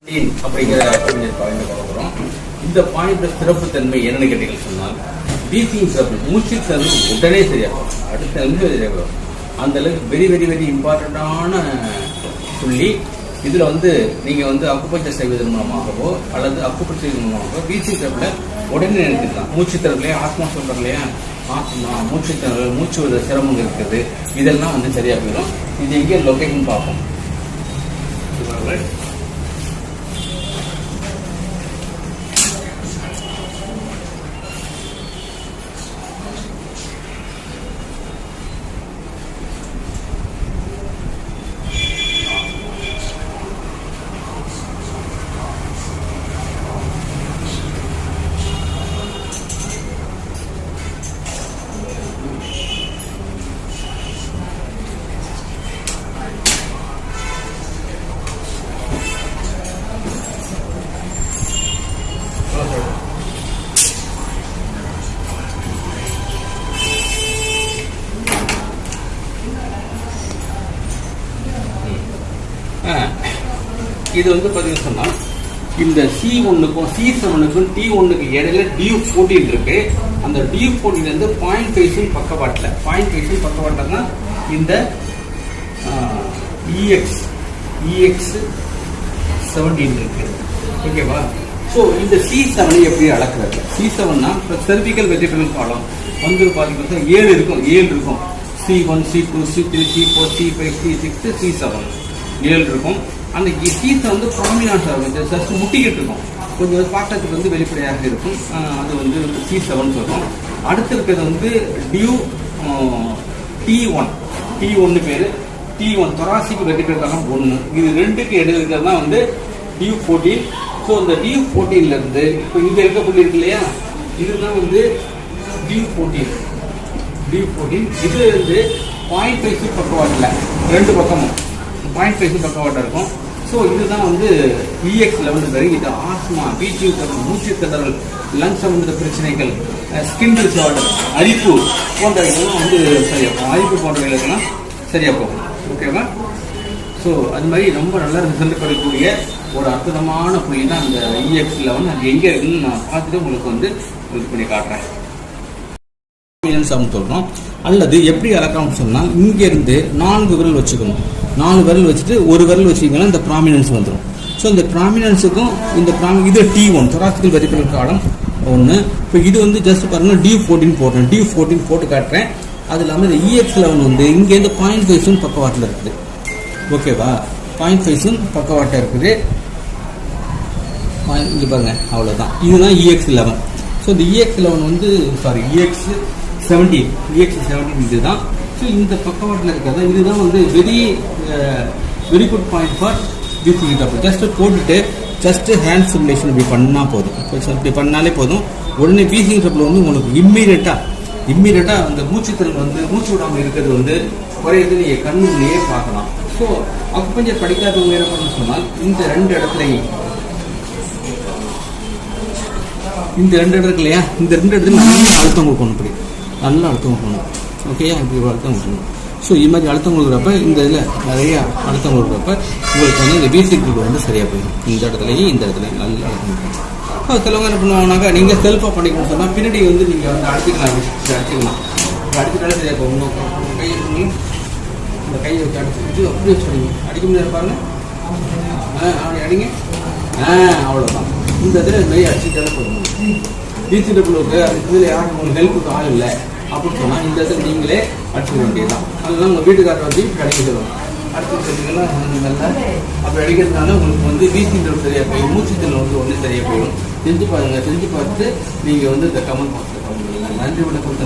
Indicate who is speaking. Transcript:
Speaker 1: அப்படிங்கிற பாயிண்ட் பார்க்குறோம். இந்த பாயிண்ட் சிறப்பு தன்மை என்னன்னு கேட்டீங்கன்னு சொன்னால் பிரீத்திங் சிறப்பு மூச்சு திறன் உடனே சரியாகும். அடுத்த நிமிஷம் சரியாகும். அந்த அளவுக்கு வெரி வெரி வெரி இம்பார்ட்டண்டான புள்ளி. இதில் நீங்கள் அக்குபஞ்சர் செய்வதன் மூலமாகவோ அல்லது அக்குபஞ்சர் செய்வதன் மூலமாகவோ பிரீத்திங் சிறப்பில் உடனே நினைக்கலாம். மூச்சு திறன்லையா ஆத்மா சொல்கிறோம் இல்லையா, ஆத்மா மூச்சு திறன் மூச்சு விட சிரமம் இருக்குது, இதெல்லாம் சரியாக போயிடும். இது எங்கே லொக்கேஷன் பார்ப்போம். இது பார்த்தீங்கன்னா சொன்னா இந்த C1க்கும் C7க்கும் T1க்கு இடையில DU14 இருக்கு. அந்த DU14 0.5 பக்கவாட்டில் தான் இந்த EX17 இருக்கு. ஓகேவா? ஸோ இந்த C7 எப்படி அளக்குறது? C7னா செர்விக்கல் வெஜிடபிள் காலம் பார்த்தீங்கன்னா 7 இருக்கும். C1 C2 C3 C4 C5 C6 C7 7 இருக்கும். அந்த சீஸை ப்ராமினான்ஸாக இருக்கும், ஜஸ்ட் முட்டிக்கிட்டு இருக்கும், கொஞ்சம் பார்க்கறதுக்கு வெளிப்படையாக இருக்கும். அது C7 சொல்கிறோம். அடுத்து இருக்கிறது T1 பேர். T1 thoracic வெட்டிக்கிறதுலாம் 1. இது ரெண்டுக்கு இடையில இருக்கிறது தான் DU14. ஸோ இந்த DU14 இப்போ இங்கே இருக்க புள்ளி இருக்கு இல்லையா, இதுதான் DU14. இது 0.5 பக்கவாட்டில் ரெண்டு பக்கமும் 0.5 பக்கவாட்டம் இருக்கும். ஸோ இதுதான் EX11 பேர். இது ஆஸ்மா, பீச்சு மூச்சு திணறல், லங்ஸ் சம்பந்த பிரச்சனைகள், ஸ்கின் டிசார்டர், அரிப்பு போன்றவைகள்லாம் சரியாகும். அரிப்பு போன்றவைகளுக்கெல்லாம் சரியா போகும். ஓகேவா? ஸோ அது மாதிரி ரொம்ப நல்லா ரிசல்ட் கிடைக்கக்கூடிய ஒரு அற்புதமான புள்ளி தான் அந்த EX11. அது எங்கே இருக்குன்னு நான் பார்த்துட்டு உங்களுக்கு இது பண்ணி காட்டுறேன். சொல்றோம். அல்லது எப்படி அளக்கலாம் சொன்னால் இங்கிருந்து 4 விரல் வச்சுக்கணும். 4 விரல் வச்சுட்டு ஒரு விரல் வச்சுக்கிங்கன்னா இந்த ப்ராமினன்ஸ் வந்துடும். ஸோ இந்த ப்ராமினன்ஸுக்கும் இது T1 தொராசிக்கல் வெரிபிரல் காலம் 1. இப்போ இது ஜஸ்ட் பாருங்க DU14 போடுறேன். DU14 போட்டு காட்டுறேன். அது இல்லாமல் இந்த EX11 இங்கேருந்து 0.5 பக்கவாட்டில் இருக்குது. ஓகேவா? 0.5 பக்கவாட்டில் இருக்குது. இங்கே பாருங்க, அவ்வளோதான். இதுதான் EX11. ஸோ இந்த EX11 EX17 இதுதான். ஸோ இந்த பக்கவாட்டில் இருக்கிறதா இதுதான் very good point for breathing interval. Just போட்டுட்டு ஜஸ்ட் ஹேண்ட் சிமுலேஷன் இப்படி பண்ணால் போதும். இப்படி பண்ணாலே போதும். உடனே பிரீத்திங் இன்டர்வல் உங்களுக்கு இம்மீடியட்டாக அந்த மூச்சுத்திறன் மூச்சு விடாமல் இருக்கிறது குறையது நீங்கள் கண்ணுலேயே பார்க்கலாம். ஸோ அக்குபஞ்சர் படிக்காதவங்க என்ன பண்ணணும்னு சொன்னால் இந்த ரெண்டு இடத்துலையும் இருக்கு இல்லையா, இந்த ரெண்டு இடத்துல நல்லா அழுத்தம் கொடுக்கணும். இப்படி நல்லா அழுத்தம் கொடுக்கணும். ஓகேயா? இப்படி அழுத்தம் கொடுக்கணும். ஸோ இது மாதிரி அழுத்தம் கொடுக்குறப்ப இந்த இதில் நிறைய அழுத்தம் கொடுக்குறப்ப உங்களுக்கு இந்த பீசிக்கு சரியாக போயிடும். இந்த இடத்துலையும் இந்த இடத்துலையும் நல்லா அழுத்தம் கொடுக்கணும். சிலவங்க என்ன பண்ணுவாங்கனாக்கா நீங்கள் செல்ஃபாக பண்ணிக்கணும்னு சொன்னால் பின்னாடி நீங்கள் அடிச்சுக்கலாம். அடிச்சுட்டாலே சரியாக போகணும். கையை பண்ணி இந்த கையை வச்சு அடிச்சு அப்படி வச்சு அடிங்க. அடிக்க முடியாது பாருங்க. அப்படி அடிங்க. அவ்வளோதான். இந்த இதில் இந்த மாதிரி அடிச்சுட்டாலே போகணும். பீசிடபிளுக்கு இதில் யாரும் உங்களுக்கு ஹெல்ப்புக்கு ஆள் இல்லை அப்படின்னு சொன்னால் இந்த இடத்துல நீங்களே அடிச்சுக்க வேண்டியதுதான். அதுதான் உங்கள் வீட்டுக்காரர் கிடைக்க சொல்லுவாங்க. அடிச்சுக்கிறதுக்கெல்லாம் நல்லா அப்படி அடிக்கிறதுனால உங்களுக்கு பீசின்றது சரியாக போயிடும். மூச்சுத்தில் சரியாக போயிடும். செஞ்சு பாருங்கள். செஞ்சு பார்த்துட்டு நீங்கள் இந்த கமெண்ட் பாக்ஸில் பாருங்கள். நன்றி வணக்கம்.